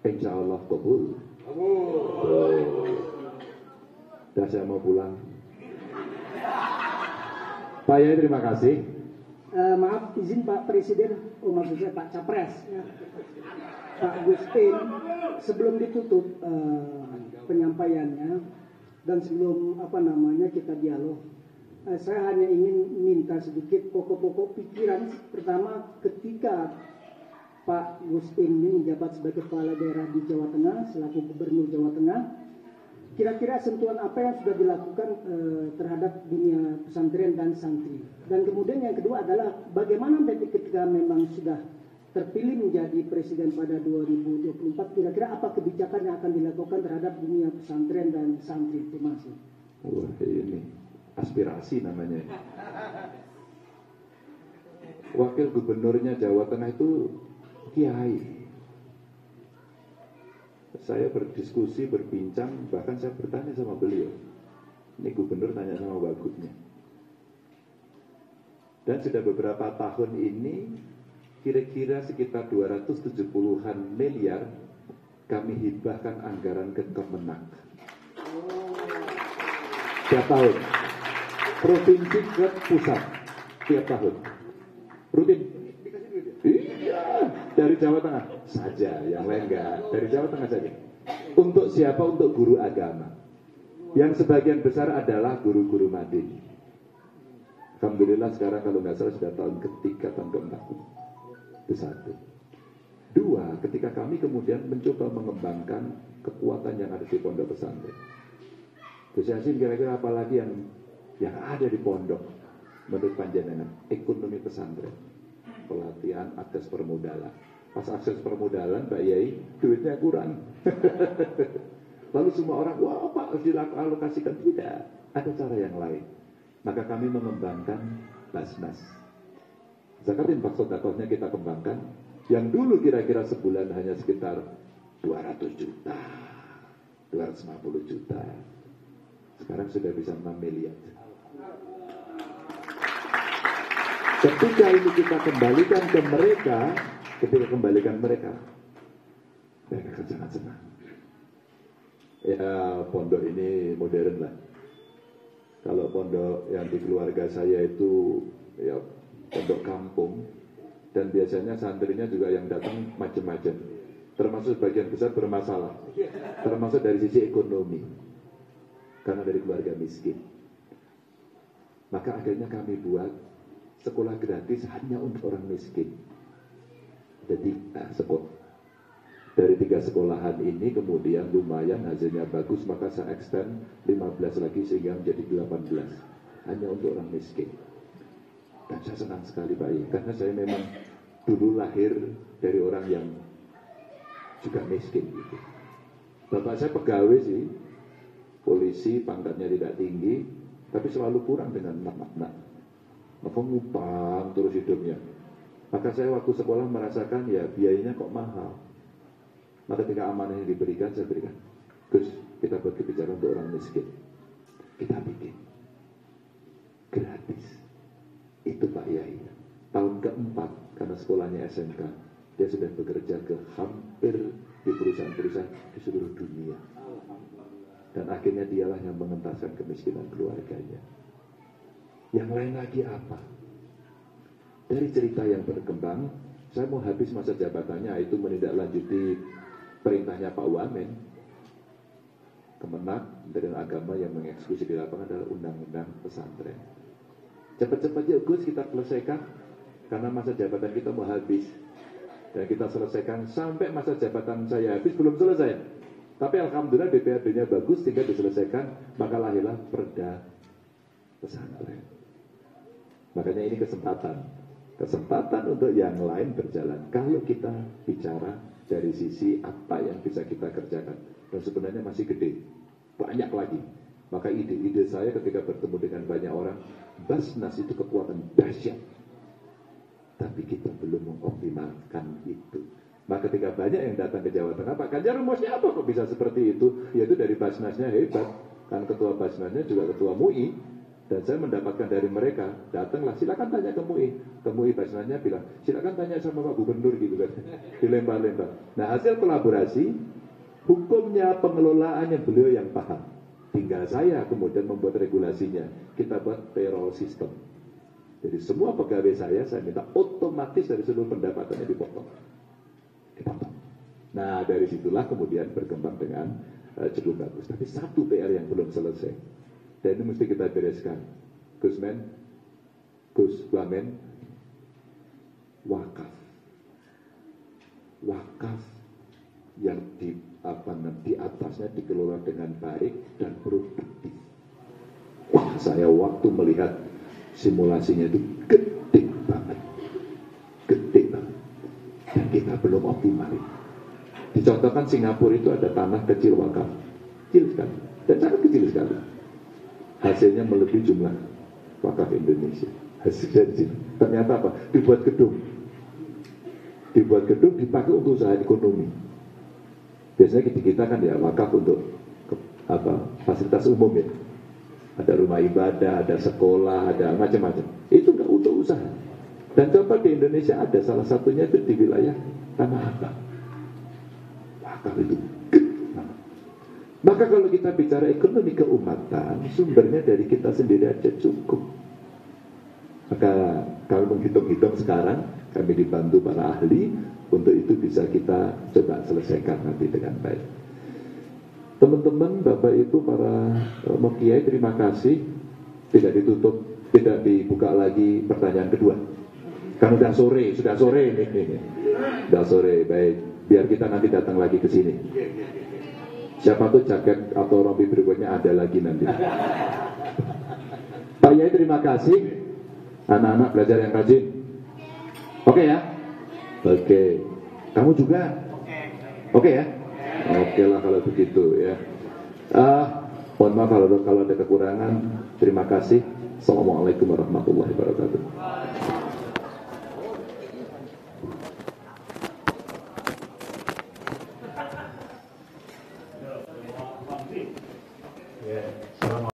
Insya Allah kabul. Dah saya mau pulang. Pak Yai, terima kasih. Maaf, izin Pak Presiden, maksud saya Pak Capres, ya. Pak Gustin, sebelum ditutup penyampaiannya dan sebelum kita dialog, saya hanya ingin minta sedikit pokok-pokok pikiran. Pertama, ketika Pak Gustin ini menjabat sebagai kepala daerah di Jawa Tengah selaku Gubernur Jawa Tengah, kira-kira sentuhan apa yang sudah dilakukan terhadap dunia pesantren dan santri? Dan kemudian yang kedua adalah bagaimana nanti ketika memang sudah terpilih menjadi presiden pada 2024, kira-kira apa kebijakan yang akan dilakukan terhadap dunia pesantren dan santri? Terima kasih. Wah, ini aspirasi namanya. Wakil gubernurnya Jawa Tengah itu kiai. Saya berdiskusi, berbincang, bahkan saya bertanya sama beliau. Ini gubernur tanya sama wagubnya. Dan sudah beberapa tahun ini, kira-kira sekitar 270-an miliar kami hibahkan anggaran ke Kemenak. Tiap tahun. Provinsi ke pusat. Tiap tahun. Rutin. Iya, dari Jawa Tengah saja, yang lain enggak. Dari Jawa Tengah saja. Untuk siapa? Untuk guru agama. Yang sebagian besar adalah guru-guru madin. Alhamdulillah sekarang kalau nggak salah sudah tahun ketiga, tahun keempat. Itu satu. Dua, ketika kami kemudian mencoba mengembangkan kekuatan yang ada di pondok pesantren. Gus Yasin, kira-kira apa lagi yang ada di pondok menurut panjenengan? Ekonomi pesantren, pelatihan, akses permodalan. Pas akses permodalan, Pak Yai, duitnya kurang. Lalu semua orang, wah Pak, harus dialokasikan. Tidak, ada cara yang lain. Maka kami mengembangkan Basnas. Zakat infak sedekahnya kita kembangkan. Yang dulu kira-kira sebulan hanya sekitar 200 juta, 250 juta. Sekarang sudah bisa 6 miliar. Ketika ini kita kembalikan ke mereka, mereka akan sangat senang. Ya, pondok ini modern lah. Kalau pondok yang di keluarga saya itu ya pondok kampung, dan biasanya santrinya juga yang datang macam-macam, termasuk sebagian besar bermasalah, termasuk dari sisi ekonomi, karena dari keluarga miskin. Maka akhirnya kami buat sekolah gratis hanya untuk orang miskin. Jadi dari 3 sekolahan ini kemudian lumayan hasilnya bagus, maka saya extend 15 lagi sehingga menjadi 18 hanya untuk orang miskin. Dan saya senang sekali Pak I, karena saya memang dulu lahir dari orang yang juga miskin gitu. Bapak saya pegawai sih, polisi, pangkatnya tidak tinggi, tapi selalu kurang dengan anak-anak. Maka ngutang terus hidupnya. Maka saya waktu sekolah merasakan ya biayanya kok mahal. Maka ketika amanah yang diberikan, saya berikan. Gus, kita buat kebijakan untuk orang miskin. Kita bikin gratis. Itu Pak Yai. Tahun keempat, karena sekolahnya SMK, dia sudah bekerja ke hampir di perusahaan-perusahaan di seluruh dunia. Dan akhirnya dialah yang mengentaskan kemiskinan keluarganya. Yang lain lagi apa? Dari cerita yang berkembang, saya mau habis masa jabatannya, itu menindaklanjuti perintahnya Pak Wamen. Kemenak, Kementerian Agama yang mengeksekusi di lapangan adalah undang-undang pesantren. Cepat-cepat yuk Gus kita selesaikan, karena masa jabatan kita mau habis. Dan kita selesaikan sampai masa jabatan saya habis, belum selesai. Tapi alhamdulillah DPRD-nya bagus sehingga diselesaikan, maka lahirlah Perda pesantren. Makanya ini kesempatan untuk yang lain berjalan. Kalau kita bicara dari sisi apa yang bisa kita kerjakan, dan sebenarnya masih gede, banyak lagi. Maka ide-ide saya ketika bertemu dengan banyak orang, Basnas itu kekuatan dahsyat, tapi kita belum mengoptimalkan itu. Maka ketika banyak yang datang ke Jawa Tengah, Pak Ganjar rumusnya apa kok bisa seperti itu? Yaitu dari Basnasnya hebat, kan ketua Basnasnya juga ketua MUI, Dan saya mendapatkan dari mereka, datanglah, silakan tanya ke MUI Basnanya bilang, silakan tanya sama Pak Gubernur gitu kan, dilempar-lempar. Nah hasil kolaborasi, hukumnya, pengelolaannya beliau yang paham. Tinggal saya kemudian membuat regulasinya. Kita buat payroll system. Jadi semua pegawai saya minta otomatis dari seluruh pendapatannya dipotong. Nah dari situlah kemudian berkembang dengan cukup bagus. Tapi satu PR yang belum selesai. Dan ini mesti kita bereskan. Gus Wamen, wakaf. Wakaf yang di atasnya dikelola dengan baik dan produktif. Wah, saya waktu melihat simulasinya itu gede banget. Dan kita belum optimal. Dicontohkan Singapura itu ada tanah kecil wakaf, kecil sekali, dan sangat kecil sekali. Hasilnya melebihi jumlah wakaf Indonesia. Hasilnya di sini. Ternyata apa? Dibuat gedung dipakai untuk usaha ekonomi. Biasanya kita kan ya wakaf untuk fasilitas umum ya. Ada rumah ibadah, ada sekolah, ada macam-macam. Itu enggak untuk usaha. Dan coba di Indonesia ada salah satunya itu di wilayah Tanah Abang. Wakaf itu. Maka kalau kita bicara ekonomi keumatan, sumbernya dari kita sendiri aja cukup. Maka kalau menghitung-hitung sekarang, kami dibantu para ahli, untuk itu bisa kita coba selesaikan nanti dengan baik. Teman-teman, Bapak Ibu, para Kiai, terima kasih. Tidak ditutup, tidak dibuka lagi pertanyaan kedua. Kan sudah sore ini. Sudah sore, baik. Biar kita nanti datang lagi ke sini. Siapa tuh jaket atau rompi berikutnya ada lagi nanti. Pak Yai, terima kasih. Anak-anak belajar yang rajin. Oke ya? Oke. Kamu juga? Oke ya? Oke lah kalau begitu ya. Mohon maaf kalau ada kekurangan. Terima kasih. Assalamualaikum warahmatullahi wabarakatuh.